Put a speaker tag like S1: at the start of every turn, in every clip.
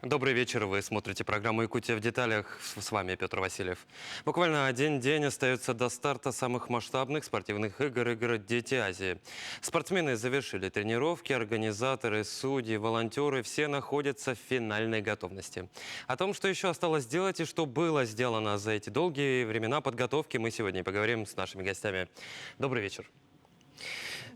S1: Добрый вечер, вы смотрите программу «Якутия в деталях». С вами Петр Васильев. Буквально один день остается до старта самых масштабных спортивных игр «Дети Азии». Спортсмены завершили тренировки, организаторы, судьи, волонтеры – все находятся в финальной готовности. О том, что еще осталось сделать и что было сделано за эти долгие времена подготовки, мы сегодня поговорим с нашими гостями. Добрый вечер.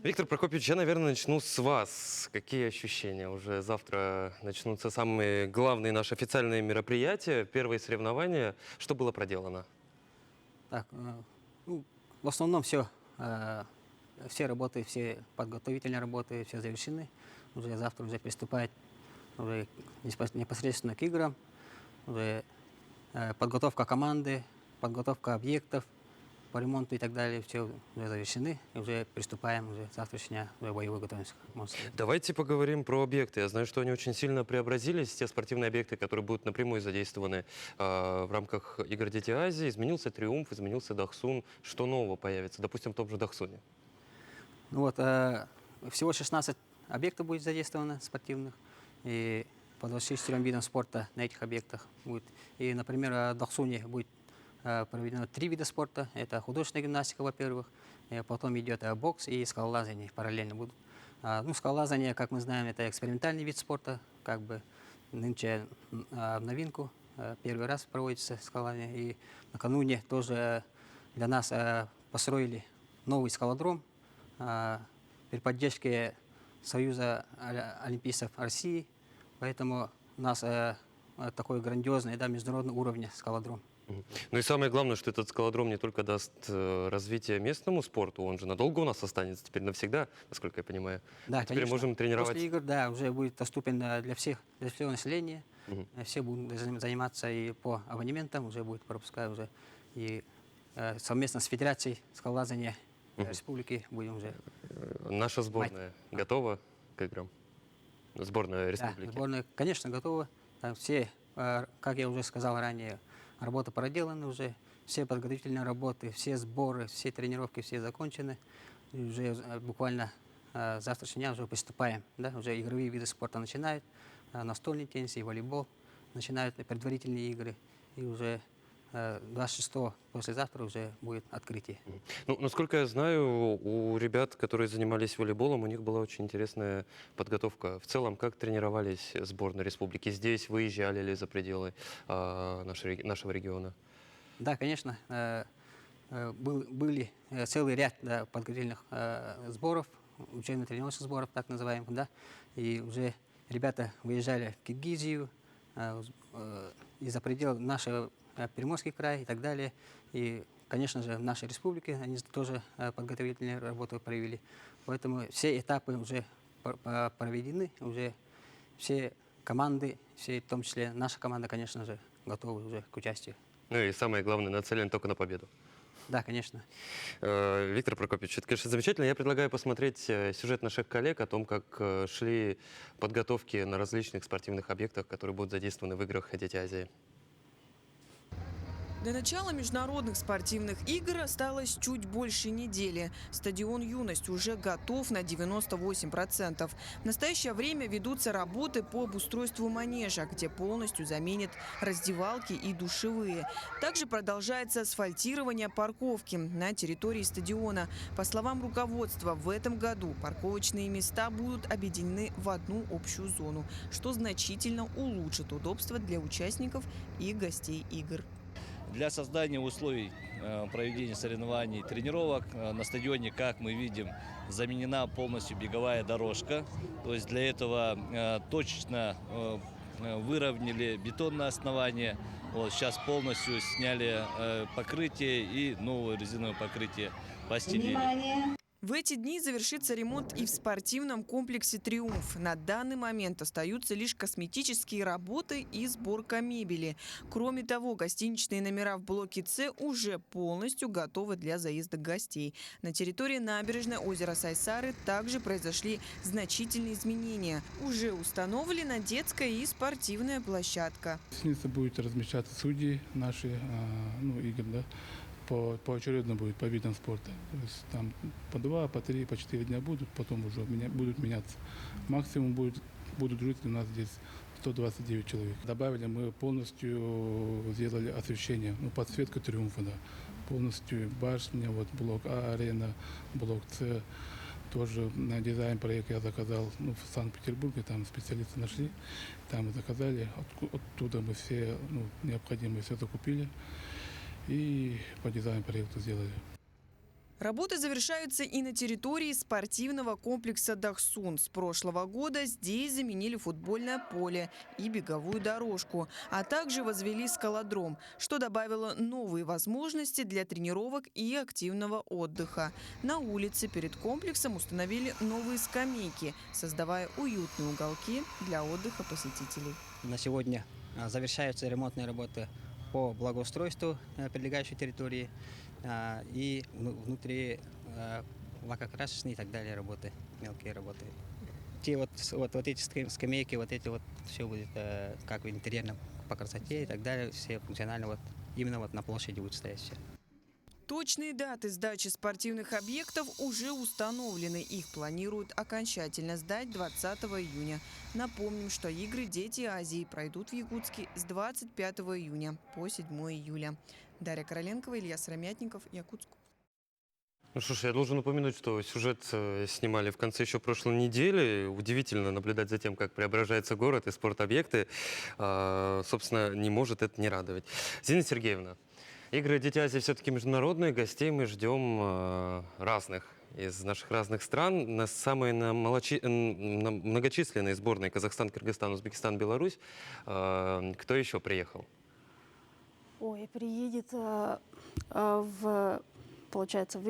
S1: Виктор Прокопьевич, я, наверное, начну с вас. Какие ощущения? Уже завтра начнутся самые главные наши официальные мероприятия, первые соревнования. Что было проделано?
S2: Так, ну, в основном все работы, все подготовительные работы, все завершены. Уже завтра уже приступает уже непосредственно к играм. Уже подготовка команды, подготовка объектов по ремонту и так далее, все уже завершены. И уже приступаем уже с завтрашнего дня уже боевой готовности, можно сказать.
S1: Давайте поговорим про объекты. Я знаю, что они очень сильно преобразились. Те спортивные объекты, которые будут напрямую задействованы в рамках игр «Дети Азии». Изменился «Триумф», изменился «Дахсун». Что нового появится, допустим, в том же «Дахсуне»?
S2: Ну вот, всего 16 объектов будет задействовано спортивных, и по 24 видам спорта на этих объектах будет. И, например, в Дахсуне будет проведено 3 вида спорта. Это художественная гимнастика, во-первых, потом идет бокс и скалолазание параллельно будут. Ну, скалолазание, как мы знаем, это экспериментальный вид спорта, как бы нынче в новинку. Первый раз проводится скалолазание, и накануне тоже для нас построили новый скалодром при поддержке Союза олимпийцев России. Поэтому у нас такой грандиозный, да, международного уровня скалодром.
S1: Ну и самое главное, что этот скалодром не только даст развитие местному спорту, он же надолго у нас останется, теперь навсегда, насколько я понимаю.
S2: Да,
S1: Мы теперь
S2: конечно.
S1: можем тренировать.
S2: После игр, да, уже будет доступен для всего населения. Все будут заниматься и по абонементам, уже будет пропускать уже. И совместно с Федерацией скалолазания республики будем уже.
S1: Наша сборная готова к играм? Сборная республики.
S2: Да, сборная, конечно, готова. Там все, как я уже сказал ранее, работа проделана уже, все подготовительные работы, все сборы, все тренировки, все закончены. И уже буквально с завтрашнего дня уже приступаем. Да? Уже игровые виды спорта начинают, настольный теннис и волейбол начинают предварительные игры. И уже 26-го, послезавтра, уже будет открытие.
S1: Ну, насколько я знаю, у ребят, которые занимались волейболом, у них была очень интересная подготовка. В целом, как тренировались сборные республики? Здесь выезжали ли за пределы нашего региона?
S2: Да, конечно, были целый ряд, да, подготовительных сборов, учебно-тренировочных сборов, так называемых, да, и уже ребята выезжали в Киргизию, и за пределы нашего Приморский край и так далее. И, конечно же, в нашей республике они тоже подготовительные работы провели. Поэтому все этапы уже проведены, уже все команды, все, в том числе наша команда, конечно же, готовы уже к участию.
S1: Ну и самое главное, нацелен только на победу.
S2: Да, конечно.
S1: Виктор Прокопьевич, это, конечно, замечательно. Я предлагаю посмотреть сюжет наших коллег о том, как шли подготовки на различных спортивных объектах, которые будут задействованы в играх «Дети Азии».
S3: До начала международных спортивных игр осталось чуть больше недели. Стадион «Юность» уже готов на 98%. В настоящее время ведутся работы по обустройству манежа, где полностью заменят раздевалки и душевые. Также продолжается асфальтирование парковки на территории стадиона. По словам руководства, в этом году парковочные места будут объединены в одну общую зону, что значительно улучшит удобство для участников и гостей игр.
S4: Для создания условий проведения соревнований и тренировок на стадионе, как мы видим, заменена полностью беговая дорожка. То есть для этого точечно выровняли бетонное основание. Вот, сейчас полностью сняли покрытие и новое резиновое покрытие постелили.
S3: В эти дни завершится ремонт и в спортивном комплексе «Триумф». На данный момент остаются лишь косметические работы и сборка мебели. Кроме того, гостиничные номера в блоке «С» уже полностью готовы для заезда гостей. На территории набережной озера Сайсары также произошли значительные изменения. Уже установлена детская и спортивная площадка.
S5: Гостиница будет размещаться судьи наши, игр, да. Поочередно будет по видам спорта. То есть там по 2, по 3, по 4 дня будут, потом уже будут меняться. Максимум будут жить у нас здесь 129 человек. Добавили, мы полностью сделали освещение, ну, подсветку триумфа, да. Полностью башня, вот блок А, арена, блок С. Тоже на дизайн-проект я заказал, ну, в Санкт-Петербурге, там специалисты нашли, там мы заказали, оттуда мы все, ну, необходимое все закупили и по дизайн-проекту сделали.
S3: Работы завершаются и на территории спортивного комплекса «Дахсун». С прошлого года здесь заменили футбольное поле и беговую дорожку, а также возвели скалодром, что добавило новые возможности для тренировок и активного отдыха. На улице перед комплексом установили новые скамейки, создавая уютные уголки для отдыха посетителей.
S2: На сегодня завершаются ремонтные работы по благоустройству прилегающей территории и внутри лакокрасочные и так далее работы, мелкие работы. Те вот эти скамейки, вот эти вот все будет как в интерьерном по красоте и так далее, все функционально вот именно вот на площади будет стоять все.
S3: Точные даты сдачи спортивных объектов уже установлены. Их планируют окончательно сдать 20 июня. Напомним, что игры «Дети Азии» пройдут в Якутске с 25 июня по 7 июля. Дарья Короленкова, Илья Сыромятников, Якутск.
S1: Ну что ж, я должен упомянуть, что сюжет снимали в конце еще прошлой недели. Удивительно наблюдать за тем, как преображается город и спортобъекты. Собственно, не может это не радовать. Зина Сергеевна, игры «Дети Азии» все-таки международные. Гостей мы ждем разных из наших разных стран. На самые многочисленные сборные: Казахстан, Кыргызстан, Узбекистан, Беларусь. Кто еще приехал?
S6: Ой, приедет получается, в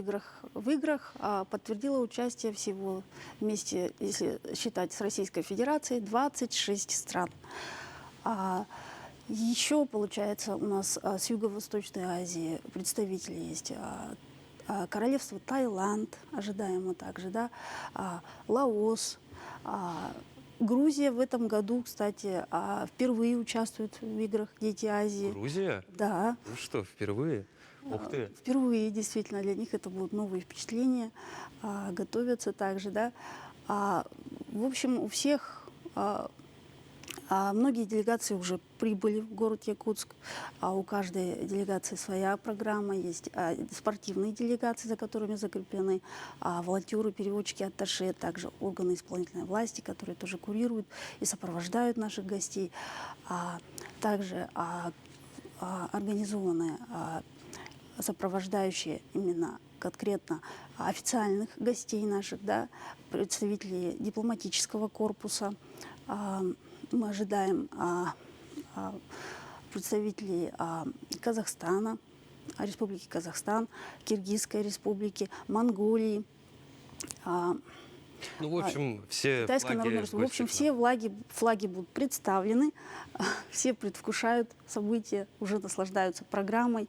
S6: играх подтвердило участие всего вместе, если считать с Российской Федерацией, 26 стран. Еще, получается, у нас с Юго-Восточной Азии представители есть. Королевство Таиланд, ожидаемо также, да, Лаос. Грузия в этом году, кстати, впервые участвует в играх «Дети Азии».
S1: Грузия?
S6: Да.
S1: Ну что, впервые? Ух ты!
S6: Впервые, действительно, для них это будут новые впечатления, готовятся также, да. В общем, у всех, многие делегации уже прибыли в город Якутск, у каждой делегации своя программа, есть спортивные делегации, за которыми закреплены волонтеры, переводчики, атташе, также органы исполнительной власти, которые тоже курируют и сопровождают наших гостей, также организованные сопровождающие именно конкретно официальных гостей наших, да, представителей дипломатического корпуса. Мы ожидаем представителей Казахстана, Республики Казахстан, Киргизской республики, Монголии.
S1: Ну, в общем, все
S6: Китайской Народной Республики. В общем, все флаги будут представлены, все предвкушают события, уже наслаждаются программой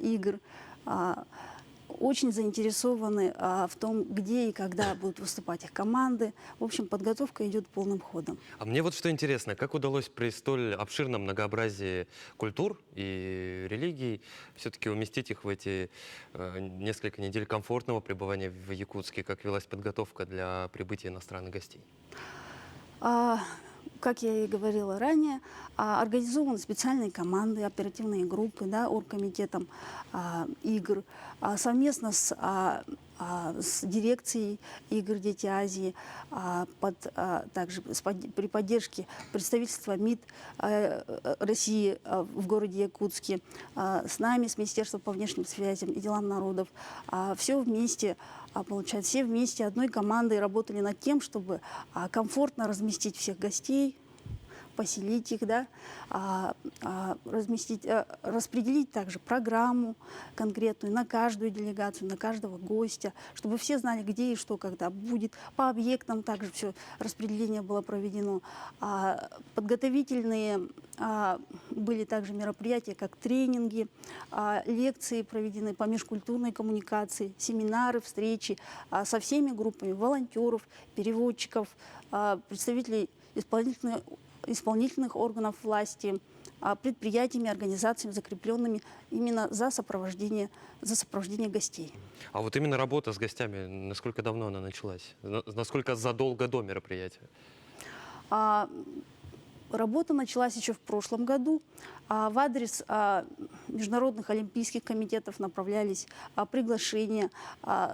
S6: игр. Очень заинтересованы в том, где и когда будут выступать их команды. В общем, подготовка идет полным ходом.
S1: А мне вот что интересно, как удалось при столь обширном многообразии культур и религий все-таки уместить их в эти несколько недель комфортного пребывания в Якутске? Как велась подготовка для прибытия иностранных гостей?
S6: Как я и говорила ранее, организованы специальные команды, оперативные группы, да, оргкомитетом игр, совместно с дирекцией игр «Дети Азии», также при поддержке представительства МИД России в городе Якутске, с нами, с Министерством по внешним связям и делам народов. Все вместе, получается, все вместе одной командой работали над тем, чтобы комфортно разместить всех гостей, поселить их, да, распределить также программу конкретную на каждую делегацию, на каждого гостя, чтобы все знали, где и что, когда будет. По объектам также все распределение было проведено. Подготовительные были также мероприятия, как тренинги, лекции проведены по межкультурной коммуникации, семинары, встречи со всеми группами волонтеров, переводчиков, представителей исполнительных органов власти, предприятиями, организациями, закрепленными именно за сопровождение гостей.
S1: А вот именно работа с гостями, насколько давно она началась? Насколько задолго до мероприятия?
S6: Работа началась еще в прошлом году. В адрес международных олимпийских комитетов направлялись приглашения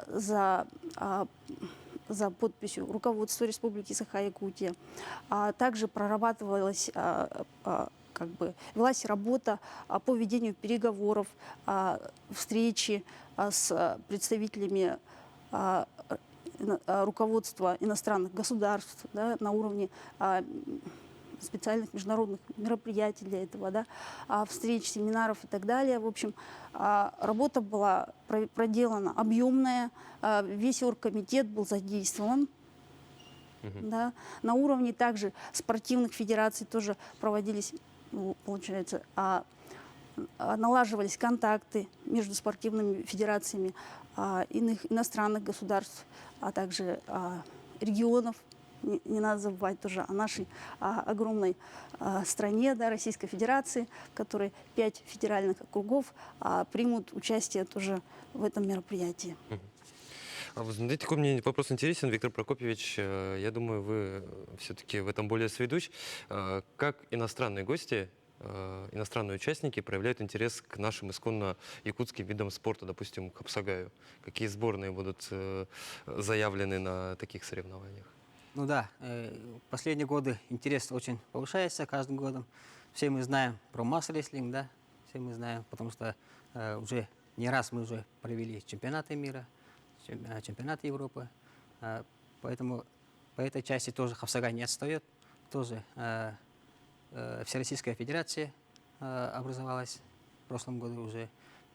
S6: за подписью руководства Республики Саха-Якутия. Также прорабатывалась, велась работа по ведению переговоров, встречи с представителями руководства иностранных государств, да, на уровне специальных международных мероприятий для этого, да, встреч, семинаров и так далее. В общем, работа была проделана объемная, весь оргкомитет был задействован. Да. На уровне также спортивных федераций тоже проводились, получается, налаживались контакты между спортивными федерациями иных иностранных государств, а также регионов. Не надо забывать тоже о нашей огромной стране, да, Российской Федерации, в которой 5 федеральных округов примут участие тоже в этом мероприятии.
S1: Вы знаете, такой мне вопрос интересен, Виктор Прокопьевич. Я думаю, вы все-таки в этом более сведущ. Как иностранные гости, иностранные участники проявляют интерес к нашим исконно якутским видам спорта, допустим, к Хапсагаю? Какие сборные будут заявлены на таких соревнованиях?
S2: Ну да, в последние годы интерес очень повышается каждым годом. Все мы знаем про масс-рестлинг, да, все мы знаем, потому что уже не раз мы уже провели чемпионаты мира, чемпионаты Европы. Поэтому по этой части тоже Хапсагай не отстает. Тоже Всероссийская федерация образовалась в прошлом году уже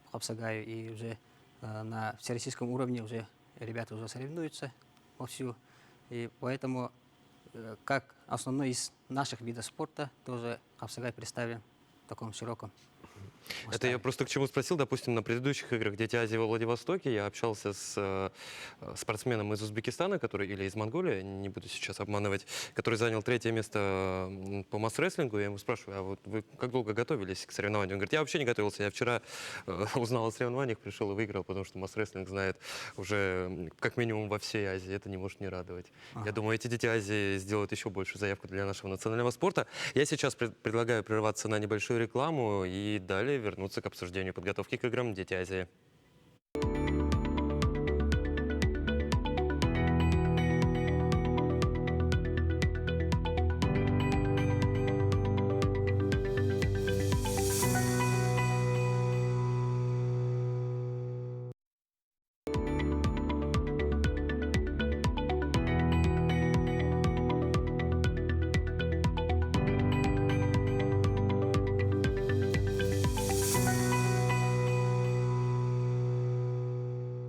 S2: в Хапсагаю, и уже на всероссийском уровне уже ребята уже соревнуются вовсю. И поэтому, как основной из наших видов спорта, тоже Хапсагай представлен в таком широком масштабе.
S1: Это я просто к чему спросил. Допустим, на предыдущих играх «Дети Азии» во Владивостоке я общался с спортсменом из Узбекистана, который, или из Монголии, не буду сейчас обманывать, который занял 3-е место по масс-рестлингу. Я ему спрашиваю, а вот вы как долго готовились к соревнованию? Он говорит, я вообще не готовился. Я вчера узнал о соревнованиях, пришел и выиграл, потому что масс-рестлинг знает уже как минимум во всей Азии. Это не может не радовать. Я думаю, эти «Дети Азии» сделают еще большую заявку для нашего национального спорта. Я сейчас предлагаю прерваться на небольшую рекламу и далее вернуться к обсуждению подготовки к играм «Дети Азии».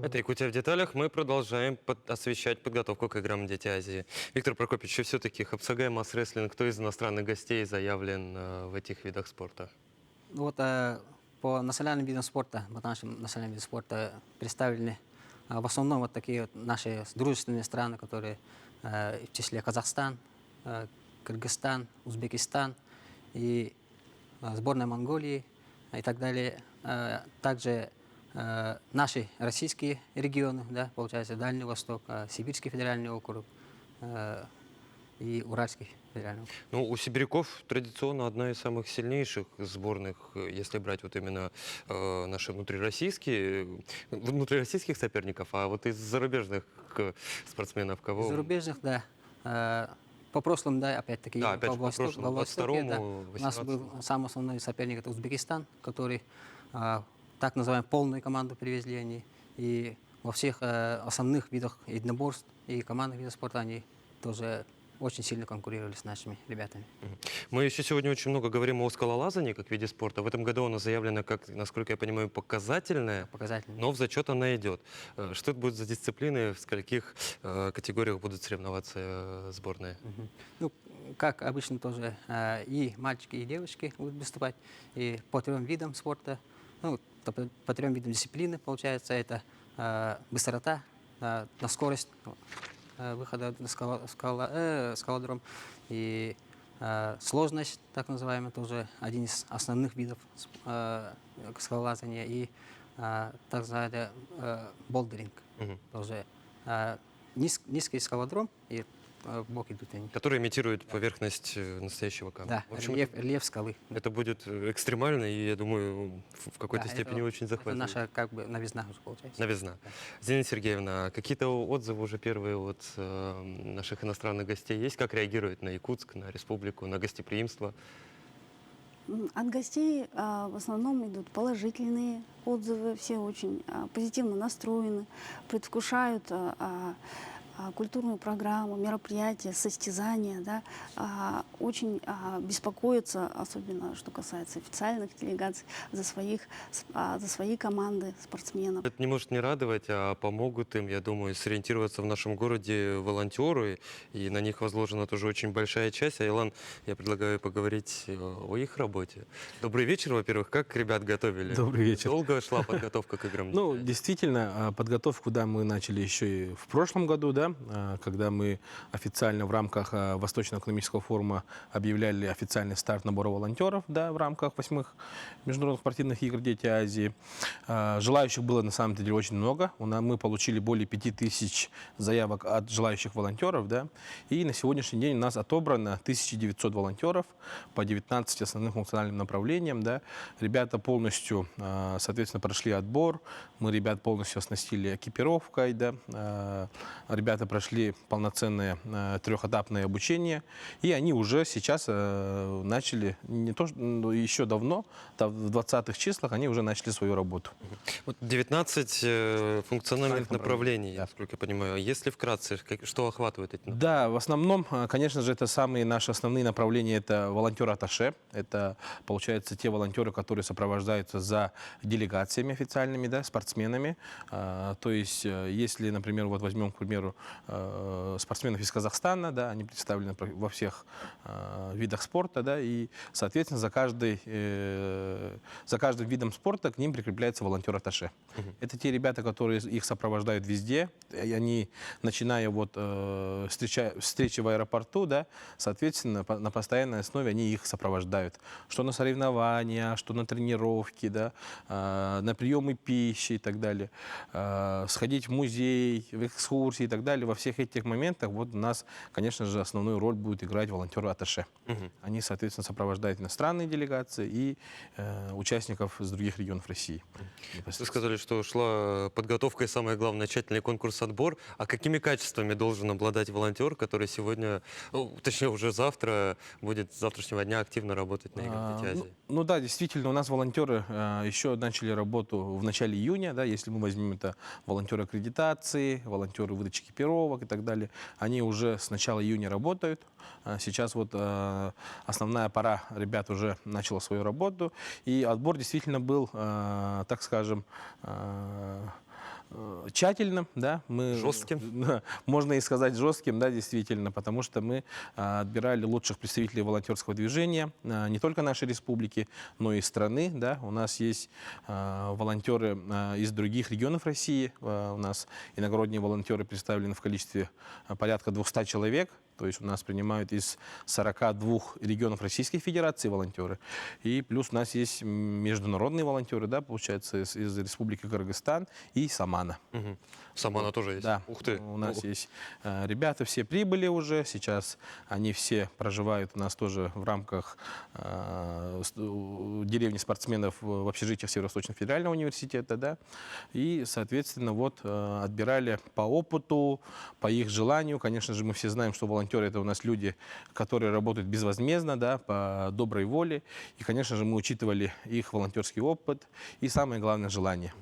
S1: Это «Якутия в деталях». Мы продолжаем освещать подготовку к играм «Дети Азии». Виктор Прокопьевич, все-таки Хапсагай, масс-рестлинг, кто из иностранных гостей заявлен в этих видах спорта?
S2: Вот по национальным видам спорта, по нашим национальным видам спорта представлены в основном вот такие вот наши дружественные страны, которые в числе Казахстан, Кыргызстан, Узбекистан и сборная Монголии и так далее. Также наши российские регионы, да, получается, Дальний Восток, Сибирский федеральный округ и Уральский федеральный округ.
S1: Ну, у сибиряков традиционно одна из самых сильнейших сборных, если брать вот именно наши внутрироссийских соперников, а вот из зарубежных спортсменов кого?
S2: Из зарубежных, да. По прошлым, да, опять-таки,
S1: Да, опять же, по
S2: Востоке,
S1: прошлому,
S2: да,
S1: 22-му,
S2: у нас был самый основной соперник, это Узбекистан, который так называемую полную команду привезли они. И во всех основных видах единоборств и командных видов спорта они тоже очень сильно конкурировали с нашими ребятами.
S1: Мы еще сегодня очень много говорим о скалолазании как виде спорта. В этом году оно заявлено как, насколько я понимаю, показательное, но в зачет она идет. Что это будет за дисциплины, в скольких категориях будут соревноваться сборные?
S2: Ну, как обычно тоже и мальчики, и девочки будут выступать и по 3 видам спорта. Ну, по 3 видам дисциплины, получается, это быстрота, на скорость выхода на скалодром и сложность, так называемая, тоже один из основных видов скалолазания, и так называемый болдеринг, тоже низкий скалодром, и в бок идут они.
S1: Которые имитируют поверхность настоящего камня.
S2: Да,
S1: В общем,
S2: рельеф скалы.
S1: это будет экстремально и, я думаю, в какой-то
S2: Да,
S1: степени
S2: это-
S1: очень
S2: Это
S1: захватывающе.
S2: наша как бы новизна получается.
S1: Новизна. Зина Сергеевна, какие-то отзывы уже первые от наших иностранных гостей есть? Как реагируют на Якутск, на республику, на гостеприимство?
S6: От гостей в основном идут положительные отзывы, все очень позитивно настроены, предвкушают культурную программу, мероприятия, состязания, да, очень беспокоятся, особенно что касается официальных делегаций, за свои команды спортсменов.
S1: Это не может не радовать, а помогут им, я думаю, сориентироваться в нашем городе волонтеры, и на них возложена тоже очень большая часть. Айлан, я предлагаю поговорить о их работе. Добрый вечер, во-первых. Как ребят готовили?
S7: Добрый вечер.
S1: Долго шла подготовка к играм?
S7: Ну, действительно, подготовку, да, мы начали еще и в прошлом году, да, когда мы официально в рамках Восточно-экономического форума объявляли официальный старт набора волонтеров, да, в рамках 8-х международных спортивных игр «Дети Азии». Желающих было на самом деле очень много. Мы получили более 5000 заявок от желающих волонтеров, да, и на сегодняшний день у нас отобрано 1900 волонтеров по 19 основным функциональным направлениям, да. Ребята полностью, соответственно, прошли отбор, мы ребят полностью оснастили экипировкой, да, ребята прошли полноценное трехэтапное обучение, и они уже сейчас начали, не то, что еще давно, в 20-х числах, они уже начали свою работу.
S1: Вот 19 функциональных направлений,
S7: Да.
S1: насколько я понимаю. Если вкратце, что охватывает эти направления?
S7: Да, в основном, конечно же, это самые наши основные направления. Это волонтеры-атташе. Это, получается, те волонтеры, которые сопровождаются за делегациями официальными, да, спортсменами. То есть, если, например, вот возьмем, к примеру, спортсменов из Казахстана, да, они представлены во всех видах спорта, да, и, соответственно, за каждым видом спорта к ним прикрепляется волонтер-атташе. Это те ребята, которые их сопровождают везде, и они, начиная вот встречи в аэропорту, да, соответственно, на постоянной основе они их сопровождают. Что на соревнования, что на тренировки, да, на приемы пищи и так далее. Сходить в музей, в экскурсии и так далее. Во всех этих моментах вот у нас, конечно же, основную роль будет играть волонтеры-атташе. Они, соответственно, сопровождают иностранные делегации и участников из других регионов России.
S1: Вы сказали, что шла подготовка и, самое главное, тщательный конкурс-отбор. А какими качествами должен обладать волонтер, который сегодня, точнее уже завтра, будет с завтрашнего дня активно работать на играх «Дети Азии»?
S7: Ну да, действительно, у нас волонтеры еще начали работу в начале июня, да, если мы возьмем это волонтеры аккредитации, волонтеры выдачи экипировок и так далее, они уже с начала июня работают. Сейчас вот основная пора ребят уже начала свою работу, и отбор действительно был, так скажем, тщательным, да,
S1: Жестким?
S7: Можно и сказать жестким, да, действительно, потому что мы отбирали лучших представителей волонтерского движения не только нашей республики, но и страны, да. У нас есть волонтеры из других регионов России, у нас иногородние волонтеры представлены в количестве порядка 200 человек. То есть у нас принимают из 42 регионов Российской Федерации волонтеры. И плюс у нас есть международные волонтеры, да, получается, из Республики Кыргызстан и Самана.
S1: Самана тоже есть?
S7: Да,
S1: Ух ты!
S7: у нас есть ребята, все прибыли уже, сейчас они все проживают у нас тоже в рамках деревни спортсменов в общежитиях Северо-Восточного федерального университета, да, и, соответственно, вот отбирали по опыту, по их желанию. Конечно же, мы все знаем, что волонтеры — это у нас люди, которые работают безвозмездно, да, по доброй воле, и, конечно же, мы учитывали их волонтерский опыт и, самое главное, желание.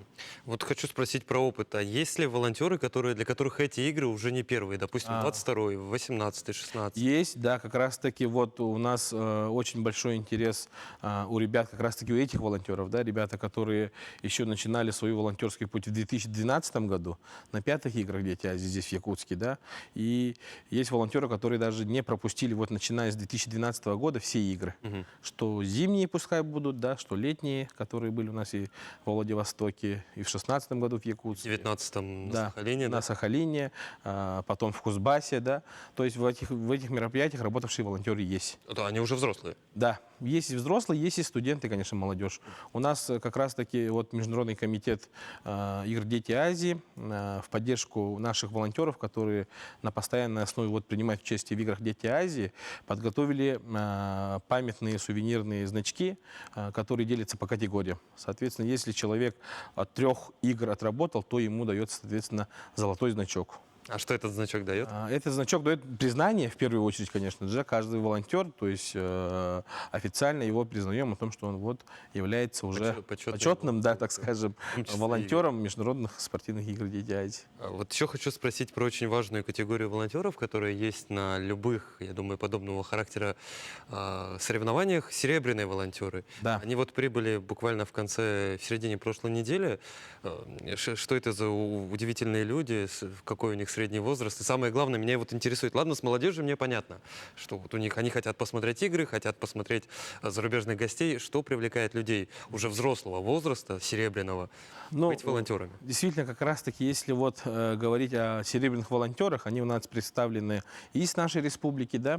S1: Вот хочу спросить про опыт. А есть ли волонтеры, для которых эти игры уже не первые? Допустим, 22-й, 18-й, 16-й?
S7: Есть, да, как раз-таки вот у нас очень большой интерес у ребят, как раз-таки у этих волонтеров, да, ребята, которые еще начинали свой волонтерский путь в 2012 году на 5-х играх «Дети Азии» здесь, в Якутске, да, и есть волонтеры, которые даже не пропустили, вот начиная с 2012 года, все игры, что зимние пускай будут, да, что летние, которые были у нас и во Владивостоке, и в 2016 году в Якутске.
S1: В 19-м на
S7: Да,
S1: Сахалине?
S7: на Сахалине, потом в Кузбассе, да. То есть в этих мероприятиях работавшие волонтеры есть.
S1: Да, они уже взрослые.
S7: Да, есть и взрослые, есть и студенты, конечно, молодежь. У нас как раз-таки вот Международный комитет игр «Дети Азии» в поддержку наших волонтеров, которые на постоянной основе вот принимают участие в играх «Дети Азии», подготовили памятные сувенирные значки, которые делятся по категориям. Соответственно, если человек от 3 игр отработал, то ему дается, соответственно, золотой значок.
S1: А что этот значок дает?
S7: Этот значок дает признание, в первую очередь, конечно же, каждый волонтер, то есть официально его признаем о том, что он вот является уже
S1: Почетным
S7: почетным, да, так скажем,
S1: в том числе
S7: волонтером международных спортивных игр «Дети Азии».
S1: Вот еще хочу спросить про очень важную категорию волонтеров, которая есть на любых, я думаю, подобного характера соревнованиях. Серебряные волонтеры.
S7: Да.
S1: Они вот прибыли буквально в середине прошлой недели. Что это за удивительные люди, какой у них средний возраст? И самое главное, меня вот интересует. Ладно, с молодежью мне понятно, что вот у них они хотят посмотреть игры, хотят посмотреть зарубежных гостей. Что привлекает людей уже взрослого возраста, серебряного, быть волонтерами?
S7: Действительно, как раз-таки, если вот говорить о серебряных волонтерах, они у нас представлены и с нашей республики, да,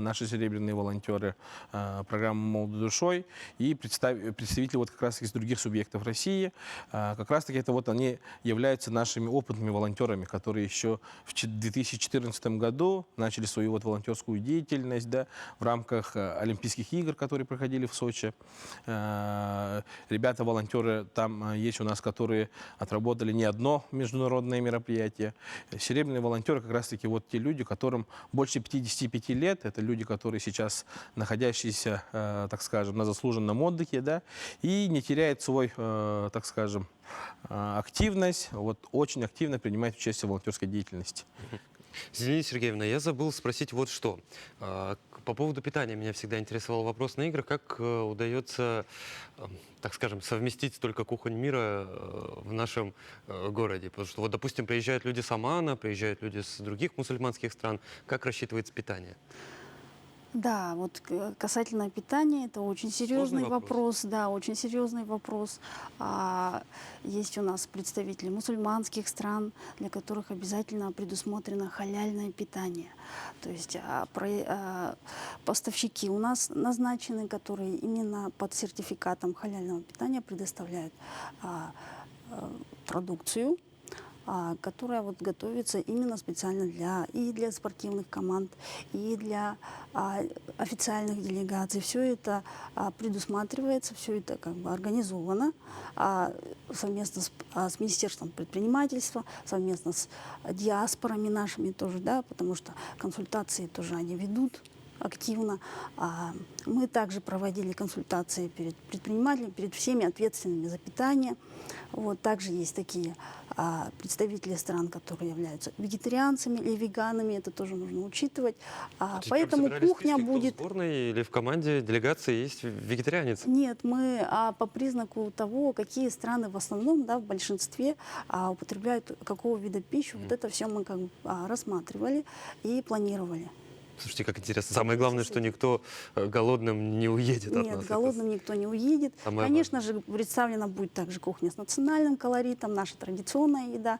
S7: наши серебряные волонтеры программы «Молодой душой», и представители вот как раз из других субъектов России. Как раз-таки это вот они являются нашими опытными волонтерами, которые еще в 2014 году начали свою вот волонтерскую деятельность, да, в рамках Олимпийских игр, которые проходили в Сочи. Ребята-волонтеры там есть у нас, которые отработали не одно международное мероприятие. Серебряные волонтеры как раз-таки вот те люди, которым больше 55 лет. Это люди, которые сейчас находящиеся, так скажем, на заслуженном отдыхе, да, и не теряют свой, так скажем, активность, вот очень активно принимают участие в волонтерской деятельности.
S1: Зинаида Сергеевна, я забыл спросить вот что. По поводу питания меня всегда интересовал вопрос на играх. Как удается, так скажем, совместить столько кухонь мира в нашем городе? Потому что, вот, допустим, приезжают люди с Омана, приезжают люди с других мусульманских стран. Как рассчитывается питание?
S6: Да, вот касательно питания, это очень серьезный
S1: Сложный вопрос.
S6: вопрос. Да, очень серьезный вопрос. Есть у нас представители мусульманских стран, для которых обязательно предусмотрено халяльное питание. То есть поставщики у нас назначены, которые именно под сертификатом халяльного питания предоставляют продукцию, которая вот готовится именно специально для спортивных команд, и для официальных делегаций. Все это предусматривается, все это как бы организовано совместно с Министерством предпринимательства, совместно с диаспорами нашими тоже, да, потому что консультации тоже они ведут активно. Мы также проводили консультации перед предпринимателями, перед всеми ответственными за питание. Вот, также есть такие представители стран, которые являются вегетарианцами или веганами, это тоже нужно учитывать. Поэтому кухня будет...
S1: В сборной или в команде делегации есть вегетарианец?
S6: Нет, мы по признаку того, какие страны в основном, да, в большинстве употребляют какого вида пищу, вот это все мы как бы рассматривали и планировали.
S1: Слушайте, как интересно. Самое главное, что никто голодным не уедет от нас.
S6: Нет, голодным никто не уедет.
S1: Самое
S6: Конечно же, представлена будет также кухня с национальным колоритом, наша традиционная еда.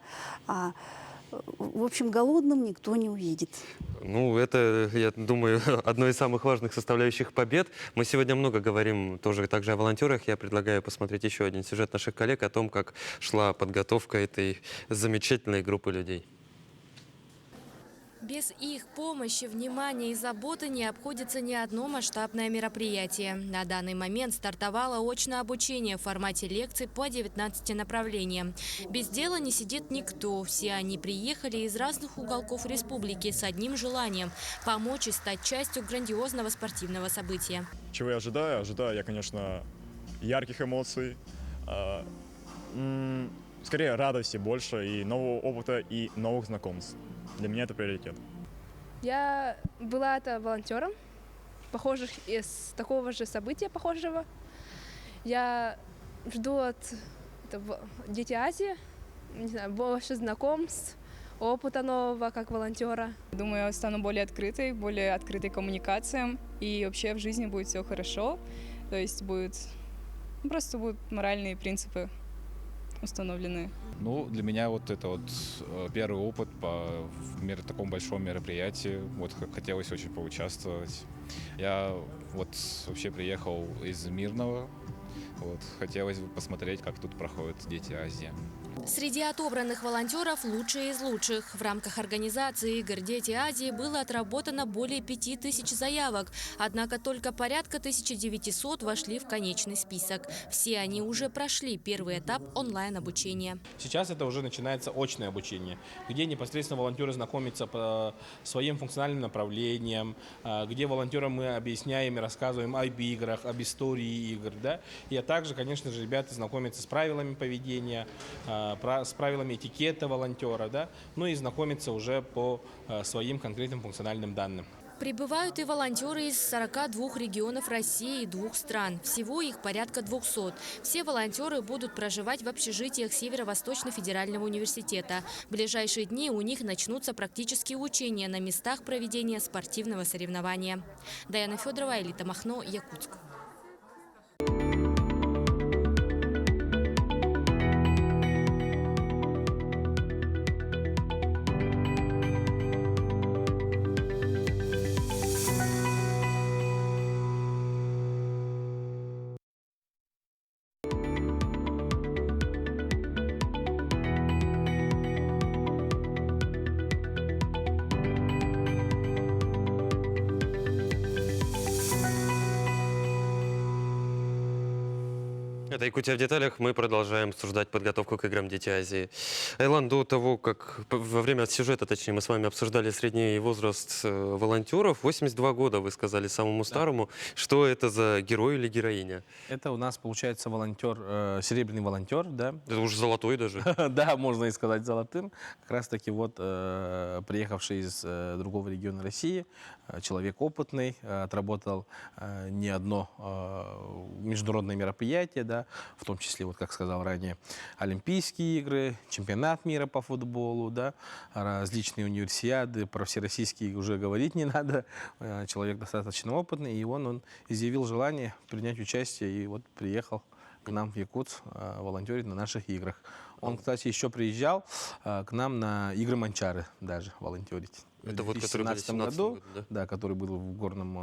S6: В общем, голодным никто не уедет.
S1: Ну, это, я думаю, одно из самых важных составляющих побед. Мы сегодня много говорим тоже также о волонтерах. Я предлагаю посмотреть еще один сюжет наших коллег о том, как шла подготовка этой замечательной группы людей.
S8: Без их помощи, внимания и заботы не обходится ни одно масштабное мероприятие. На данный момент стартовало очное обучение в формате лекций по 19 направлениям. Без дела не сидит никто. Все они приехали из разных уголков республики с одним желанием – помочь и стать частью грандиозного спортивного события.
S9: Чего я ожидаю? Ожидаю я, конечно, ярких эмоций, скорее радости больше и нового опыта и новых знакомств. Для меня это приоритет.
S10: Я была волонтером, похожих из такого же события похожего. Я жду от «Дети Азии», не знаю, больше знакомств, опыта нового как волонтера.
S11: Думаю, я стану более открытой к коммуникациям, и вообще в жизни будет все хорошо. То есть просто будут моральные принципы установлены.
S12: Ну, для меня вот это вот первый опыт в таком большом мероприятии. Вот хотелось очень поучаствовать. Я вот вообще приехал из Мирного. Вот, хотелось бы посмотреть, как тут проходят Дети Азии.
S8: Среди отобранных волонтеров лучшие из лучших. В рамках организации игр «Дети Азии» было отработано более 5000 заявок. Однако только порядка 1900 вошли в конечный список. Все они уже прошли первый этап онлайн-обучения.
S7: Сейчас это уже начинается очное обучение, где непосредственно волонтеры знакомятся по своим функциональным направлениям, где волонтерам мы объясняем и рассказываем об играх, об истории игр. Да? И также, конечно же, ребята знакомятся с правилами поведения, с правилами этикета волонтера, да? Ну и знакомятся уже по своим конкретным функциональным данным.
S8: Прибывают и волонтеры из 42 регионов России и 2 стран. Всего их порядка 200. Все волонтеры будут проживать в общежитиях Северо-Восточного федерального университета. В ближайшие дни у них начнутся практические учения на местах проведения спортивного соревнования. Даяна Федорова, Элита Махно, Якутск.
S1: Это «Якутия в деталях». Мы продолжаем обсуждать подготовку к играм «Дети Азии». Айлан, до того, как во время сюжета, точнее, мы с вами обсуждали средний возраст волонтеров, 82 года, вы сказали, самому старому. Что это за герой или героиня?
S7: Это у нас получается волонтер, серебряный волонтер, да?
S1: Это уже золотой даже.
S7: Да, можно и сказать золотым. Как раз таки вот приехавший из другого региона России, человек опытный, отработал не одно международное мероприятие, да, в том числе, вот как сказал ранее, Олимпийские игры, чемпионат мира по футболу, да, различные универсиады, про всероссийские уже говорить не надо. Человек достаточно опытный, и он изъявил желание принять участие и вот приехал к нам в Якутск волонтерить на наших играх. Он, кстати, еще приезжал к нам на игры Манчары даже волонтерить.
S1: Это
S7: в
S1: вот, который был в
S7: 2017 году,
S1: да?
S7: да, который был в Горном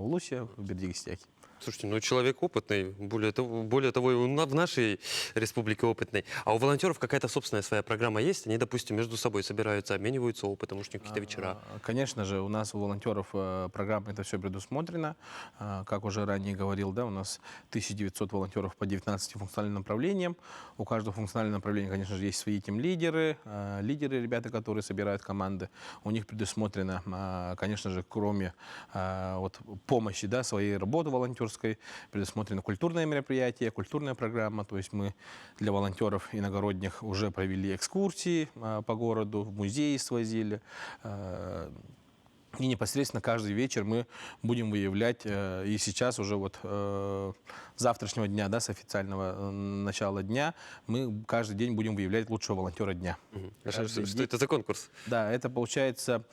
S7: Улусе, в Бердигистяке.
S1: Слушайте, ну человек опытный, более того, и в нашей республике опытный. А у волонтеров какая-то собственная своя программа есть? Они, допустим, между собой собираются, обмениваются опытом, может, у них какие-то вечера?
S7: Конечно же, у нас у волонтеров программа это все предусмотрено. Как уже ранее говорил, да, у нас 1900 волонтеров по 19 функциональным направлениям. У каждого функционального направления, конечно же, есть свои тим-лидеры, лидеры, ребята, которые собирают команды. У них предусмотрено, конечно же, кроме вот, помощи, да, своей работы волонтерской, предусмотрено культурное мероприятие, культурная программа. То есть мы для волонтеров иногородних уже провели экскурсии по городу, в музеи свозили. И непосредственно каждый вечер мы будем выявлять, и сейчас уже вот с завтрашнего дня, да, с официального начала дня, мы каждый день будем выявлять лучшего волонтера дня.
S1: Что это за конкурс?
S7: Да, это получается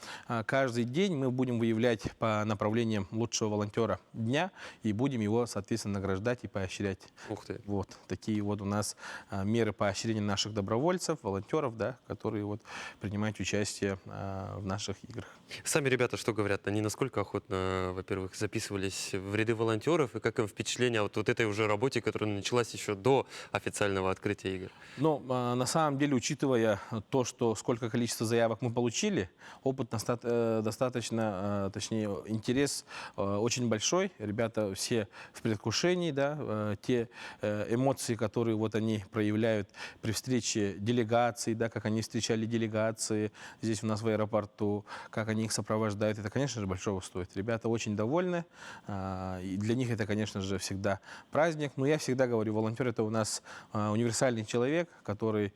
S7: каждый день мы будем выявлять по направлениям лучшего волонтера дня и будем его, соответственно, награждать и поощрять.
S1: Ух ты.
S7: Вот такие вот у нас меры поощрения наших добровольцев, волонтеров, да, которые вот принимают участие в наших играх.
S1: Сами ребята что говорят? Они насколько охотно, во-первых, записывались в ряды волонтеров, и как им впечатление от вот этой уже работе, которая началась еще до официального открытия игр?
S7: Ну, на самом деле, учитывая то, что сколько количества заявок мы получили, опыт достаточно, точнее, интерес очень большой. Ребята все в предвкушении, да, те эмоции, которые вот они проявляют при встрече делегаций, да, как они встречали делегации здесь у нас в аэропорту, как они их сопровождают, это, конечно же, большого стоит. Ребята очень довольны, и для них это, конечно же, всегда праздник. Но я всегда говорю, волонтер — это у нас универсальный человек, который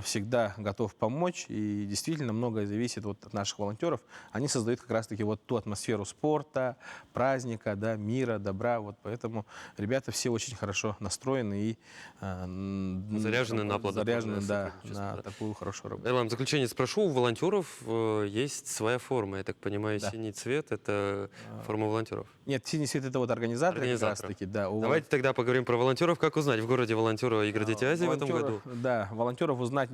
S7: всегда готов помочь, и действительно многое зависит вот от наших волонтеров. Они создают как раз-таки вот ту атмосферу спорта, праздника, да, мира, добра. Вот поэтому ребята все очень хорошо настроены и
S1: заряжены на плодотворное
S7: на такую хорошую работу.
S1: Айлан, в заключение спрошу, у волонтеров есть своя форма, я так понимаю. понимаю,
S7: Да.
S1: синий цвет – это форма волонтеров.
S7: Нет, синий свет это вот организаторы как
S1: Организаторов.
S7: раз-таки, да.
S1: Давайте тогда поговорим про волонтеров. Как узнать в городе волонтера игр Дети Азии в этом году?
S7: Да, волонтеров узнать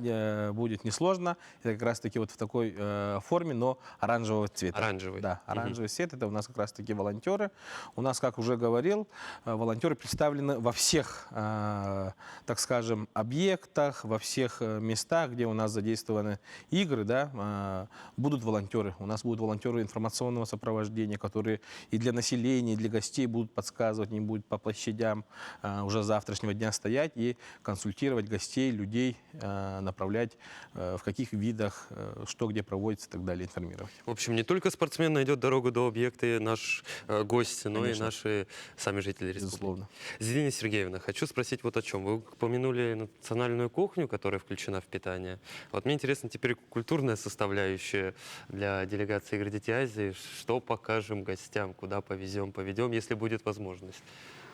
S7: будет несложно. Это как раз-таки вот в такой форме, но оранжевого цвета.
S1: Оранжевый.
S7: Да, оранжевый цвет. Это у нас как раз-таки волонтеры. У нас, как уже говорил, волонтеры представлены во всех, так скажем, объектах, во всех местах, где у нас задействованы игры, да, будут волонтеры. У нас будут волонтеры информационного сопровождения, которые и для населения, и для гостей будут подсказывать, не будут по площадям уже с завтрашнего дня стоять и консультировать гостей, людей, направлять в каких видах, что где проводится и так далее, информировать.
S1: В общем, не только спортсмен найдет дорогу до объекта, и наш гость, но
S7: Конечно.
S1: и наши сами жители республики.
S7: Безусловно.
S1: Зелина Сергеевна, хочу спросить вот о чем. Вы упомянули национальную кухню, которая включена в питание. Вот мне интересно теперь культурная составляющая для делегации игр Дети Азии. Что покажем гостям, куда поведем, если будет возможность.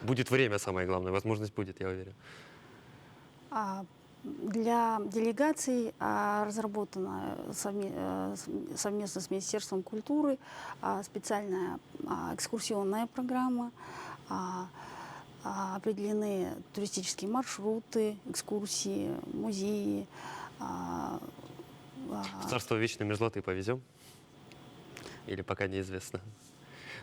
S1: Будет время, самое главное. Возможность будет, я уверен.
S6: Для делегаций разработана совместно с Министерством культуры специальная экскурсионная программа. Определены туристические маршруты, экскурсии, музеи.
S1: В царство вечной мерзлоты повезем? Или пока неизвестно?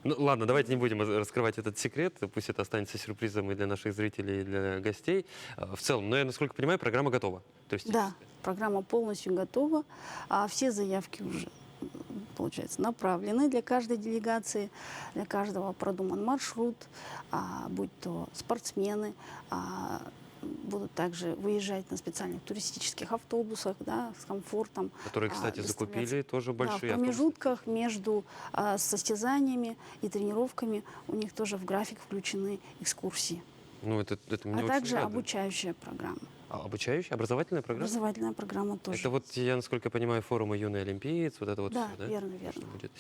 S1: Ну ладно, давайте не будем раскрывать этот секрет, пусть это останется сюрпризом и для наших зрителей, и для гостей. В целом, но я, насколько понимаю, программа готова.
S6: Да, программа полностью готова. Все заявки уже, получается, направлены для каждой делегации, для каждого продуман маршрут, будь то спортсмены, будут также выезжать на специальных туристических автобусах, да, с комфортом.
S1: Которые, кстати, закупили тоже
S6: Да,
S1: большие
S6: в промежутках между состязаниями и тренировками у них тоже в график включены экскурсии.
S1: Ну, это мне очень
S6: также
S1: радует.
S6: обучающая программа.
S1: Обучающая? Образовательная программа?
S6: Образовательная программа тоже.
S1: Это вот, я, насколько понимаю, форумы «Юный олимпиец», вот это вот
S6: Да,
S1: все, да?
S6: верно.
S1: Что будет.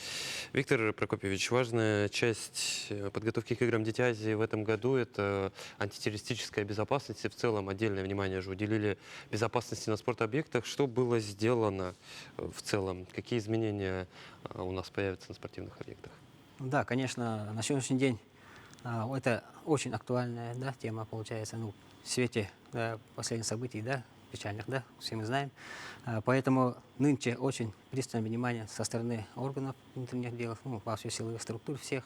S1: Виктор Прокопьевич, важная часть подготовки к играм Дети Азии в этом году – это антитеррористическая безопасность. И в целом отдельное внимание же уделили безопасности на спортобъектах. Что было сделано в целом? Какие изменения у нас появятся на спортивных объектах?
S2: Да, конечно, на сегодняшний день это очень актуальная, да, тема, получается, ну, в свете последних событий, да, печальных, да, все мы знаем. Поэтому нынче очень пристальное внимание со стороны органов внутренних дел, ну, во всех силовых структур всех,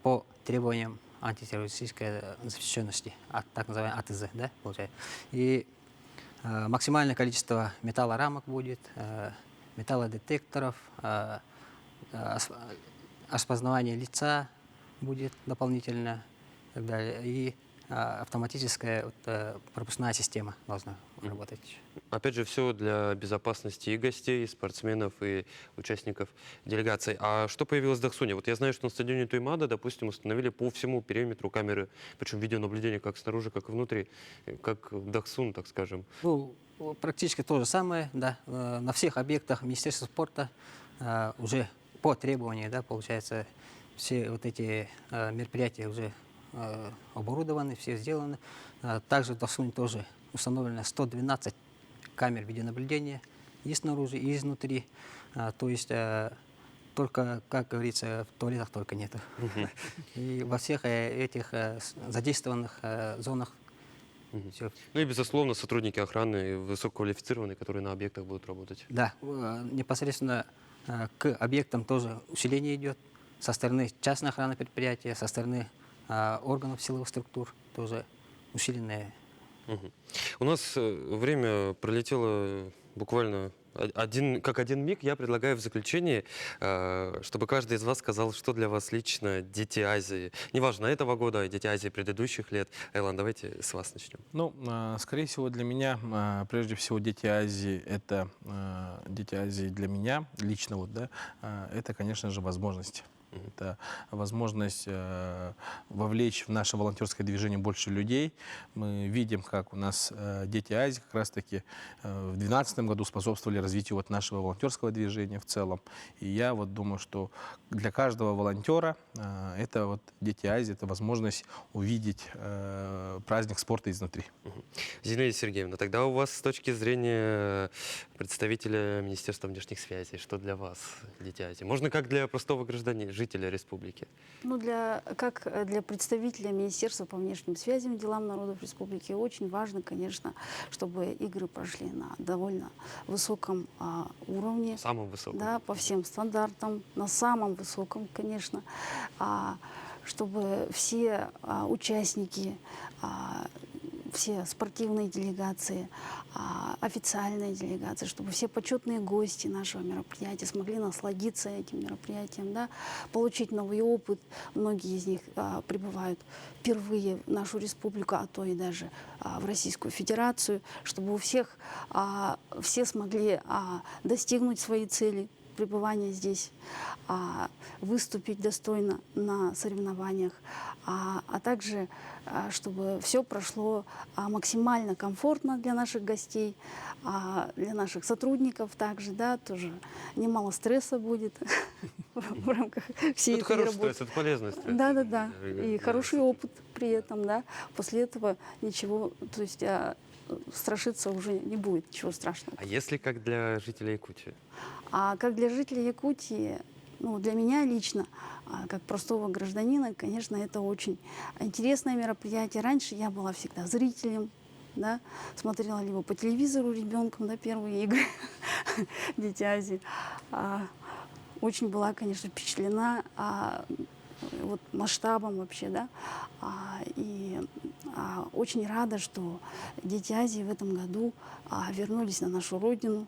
S2: по требованиям антитеррористической защищенности, так называемой АТЗ, да, получается. И максимальное количество металлорамок будет, металлодетекторов, распознавание лица будет дополнительно и так далее. И автоматическая пропускная система должна работать.
S1: Опять же, все для безопасности и гостей, и спортсменов, и участников делегаций. А что появилось в Дахсуне? Вот я знаю, что на стадионе Туймада, допустим, установили по всему периметру камеры, причем видеонаблюдение как снаружи, как и внутри, как Дахсун, так скажем.
S2: Ну, практически то же самое, да. На всех объектах Министерства спорта уже по требованию, да, получается, все вот эти мероприятия уже оборудованы, все сделаны. Также в Дахсуне тоже установлено 112 камер видеонаблюдения и снаружи, и изнутри. То есть только, как говорится, в туалетах только нету. И во всех этих задействованных зонах все.
S1: Ну и, безусловно, сотрудники охраны высококвалифицированные, которые на объектах будут работать.
S2: Да, непосредственно к объектам тоже усиление идет со стороны частной охраны предприятия, со стороны органов силовых структур тоже усиленные.
S1: У нас время пролетело буквально как один миг. Я предлагаю в заключении, чтобы каждый из вас сказал, что для вас лично Дети Азии. Неважно, этого года, Дети Азии предыдущих лет. Айлан, давайте с вас начнем.
S7: Ну, скорее всего, для меня, прежде всего, Дети Азии, это Дети Азии для меня, лично вот, да, это, конечно же, возможность. Это возможность вовлечь в наше волонтерское движение больше людей. Мы видим, как у нас дети Азии как раз-таки в 2012 году способствовали развитию вот нашего волонтерского движения в целом. И я вот думаю, что для каждого волонтера это вот дети Азии, это возможность увидеть праздник спорта изнутри.
S1: Зинаида Сергеевна, тогда у вас с точки зрения представителя Министерства внешних связей, что для вас Дети Азии? Можно как для простого гражданина, жителя республики?
S6: Ну, как для представителя Министерства по внешним связям, делам народов республики, очень важно, конечно, чтобы игры прошли на довольно высоком уровне.
S1: Самым высоким.
S6: Да, по всем стандартам, на самом высоком, конечно. Чтобы все участники, все спортивные делегации, официальные делегации, чтобы все почетные гости нашего мероприятия смогли насладиться этим мероприятием, да, получить новый опыт. Многие из них прибывают впервые в нашу республику, а то и даже в Российскую Федерацию, чтобы у всех все смогли достигнуть свои цели пребывания здесь, выступить достойно на соревнованиях, а также чтобы все прошло максимально комфортно для наших гостей, для наших сотрудников также, да, тоже немало стресса будет в рамках всей
S1: Это
S6: этой
S1: хороший
S6: работы.
S1: стресс, это полезный стресс.
S6: Да. И хороший опыт при этом, да. После этого ничего, то есть страшиться уже не будет, ничего страшного.
S1: А если как для жителей Якутии?
S6: А как для жителей Якутии, ну, для меня лично, как простого гражданина, конечно, это очень интересное мероприятие. Раньше я была всегда зрителем, да, смотрела либо по телевизору ребенком, да, первые игры Дети Азии. Очень была, конечно, впечатлена вот масштабом вообще, да, и очень рада, что Дети Азии в этом году вернулись на нашу родину.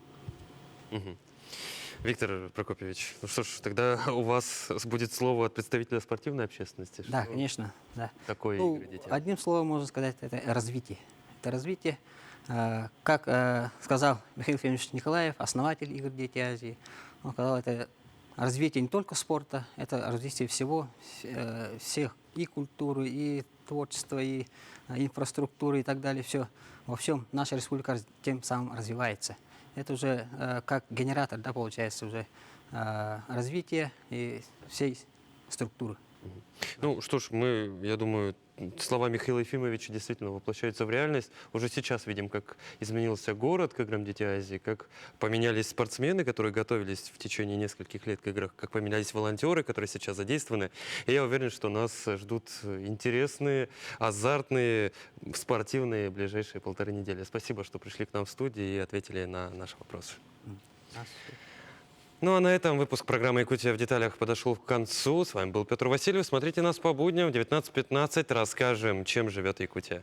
S1: Виктор Прокопьевич, ну что ж, тогда у вас будет слово от представителя спортивной общественности.
S2: Да,
S1: Что
S2: конечно, да.
S1: такое
S2: Ну,
S1: игры Дети Азии?
S2: одним словом можно сказать, это развитие. Это развитие, как сказал Михаил Федорович Николаев, основатель игр Дети Азии, он сказал, это развитие не только спорта, это развитие всего, всех, и культуры, и творчества, и инфраструктуры, и так далее. Все, во всем наша республика тем самым развивается. Это уже как генератор, да, получается, уже развитие и всей структуры.
S1: Ну что ж, я думаю, слова Михаила Ефимовича действительно воплощаются в реальность. Уже сейчас видим, как изменился город к играм Дети Азии, как поменялись спортсмены, которые готовились в течение нескольких лет к играм, как поменялись волонтеры, которые сейчас задействованы. И я уверен, что нас ждут интересные, азартные, спортивные ближайшие 1,5 недели. Спасибо, что пришли к нам в студию и ответили на наши вопросы. Ну а на этом выпуск программы «Якутия в деталях» подошел к концу. С вами был Петр Васильев. Смотрите нас по будням в 19:15. Расскажем, чем живет Якутия.